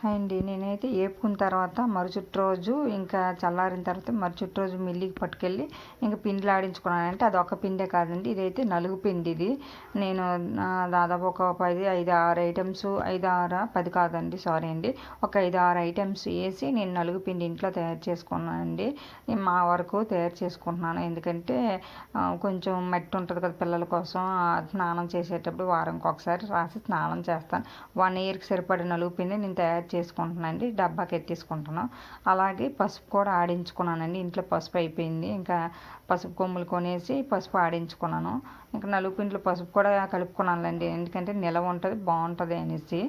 అండి నేనైతే వేపుకున్న తర్వాత మరుసటి రోజు ఇంకా చల్లారిన తర్వాత మరుసటి రోజు మిల్లికి పట్టుకెళ్ళి ఇంకా పిండిలు ఆడించుకున్నానంటే అది ఒక పిండే కాదండి, ఇదైతే నలుగు పిండి. ఇది నేను దాదాపు ఒక 5-6 ఐటమ్స్, 5-6 కాదండి, సారీ అండి, ఒక 5-6 ఐటమ్స్ వేసి నేను నలుగు పిండి ఇంట్లో తయారు చేసుకున్నానండి. మా వరకు తయారు చేసుకుంటున్నాను, ఎందుకంటే కొంచెం మట్టి ఉంటుంది కదా పిల్లల కోసం, స్నానం చేసేటప్పుడు వారంకి ఒకసారి రాసి స్నానం చేస్తాను. 1 ఇయర్కి సరిపడే నలుగు పిండి నేను తయారు చేసుకుంటున్నానండి, డబ్బాకి ఎత్తేసుకుంటున్నాను. అలాగే పసుపు కూడా ఆడించుకున్నానండి, ఇంట్లో పసుపు అయిపోయింది, ఇంకా పసుపు కొమ్ములు కొనేసి పసుపు ఆడించుకున్నాను. ఇంకా నలుగు పిండిలో పసుపు కూడా కలుపుకున్నానండి, ఎందుకంటే నిలవ ఉంటుంది బాగుంటుంది అనేసి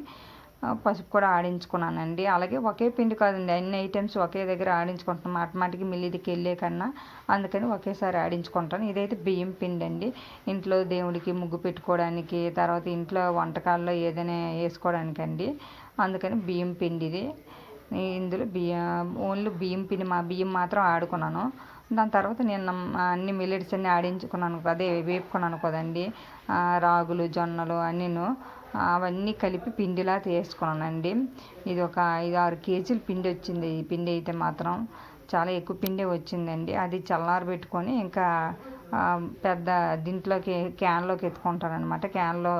పసుపు కూడా ఆడించుకున్నానండి. అలాగే ఒకే పిండి కాదండి, అన్ని ఐటమ్స్ ఒకే దగ్గర ఆడించుకుంటున్నాను, మాటిమాటికి మిల్లిదికి వెళ్ళే కన్నా, అందుకని ఒకేసారి ఆడించుకుంటాను. ఇదైతే బియ్యం పిండి అండి, ఇంట్లో దేవుడికి ముగ్గు పెట్టుకోవడానికి, తర్వాత ఇంట్లో వంటకాల్లో ఏదైనా వేసుకోవడానికండి, అందుకని బియ్యం పిండి ఇది. ఇందులో ఓన్లీ బియ్యం పిండి, మా బియ్యం మాత్రం ఆడుకున్నాను. దాని తర్వాత నేను అన్ని మిల్లెట్స్ అన్నీ ఆడించుకున్నాను, అదే వేపుకున్నాను కదండి, రాగులు, జొన్నలు అన్నీను, అవన్నీ కలిపి పిండిలా చేసుకున్నానండి. ఇది ఒక 5-6 కేజీల పిండి వచ్చింది. ఈ పిండి అయితే మాత్రం చాలా ఎక్కువ పిండి వచ్చిందండి. అది చల్లారబెట్టుకొని ఇంకా పెద్ద దీంట్లోకి క్యాన్లోకి ఎత్తుకుంటాను అనమాట. క్యాన్లో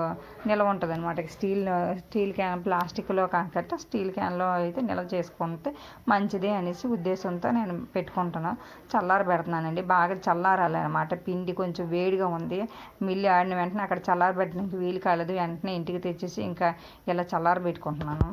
నిల్వ ఉంటుంది అనమాట, స్టీల్ క్యాన్, ప్లాస్టిక్లో కాకుండా స్టీల్ క్యాన్లో అయితే నిల్వ చేసుకుంటే మంచిదే అనేసి ఉద్దేశంతో నేను పెట్టుకుంటాను. చల్లారబెడుతున్నానండి, బాగా చల్లారాలి అనమాట. పిండి కొంచెం వేడిగా ఉంది, మిల్లి ఆడిన వెంటనే అక్కడ చల్లారబెట్టడానికి వీలు కాలేదు, వెంటనే ఇంటికి తెచ్చేసి ఇంకా ఇలా చల్లారబెట్టుకుంటున్నాను.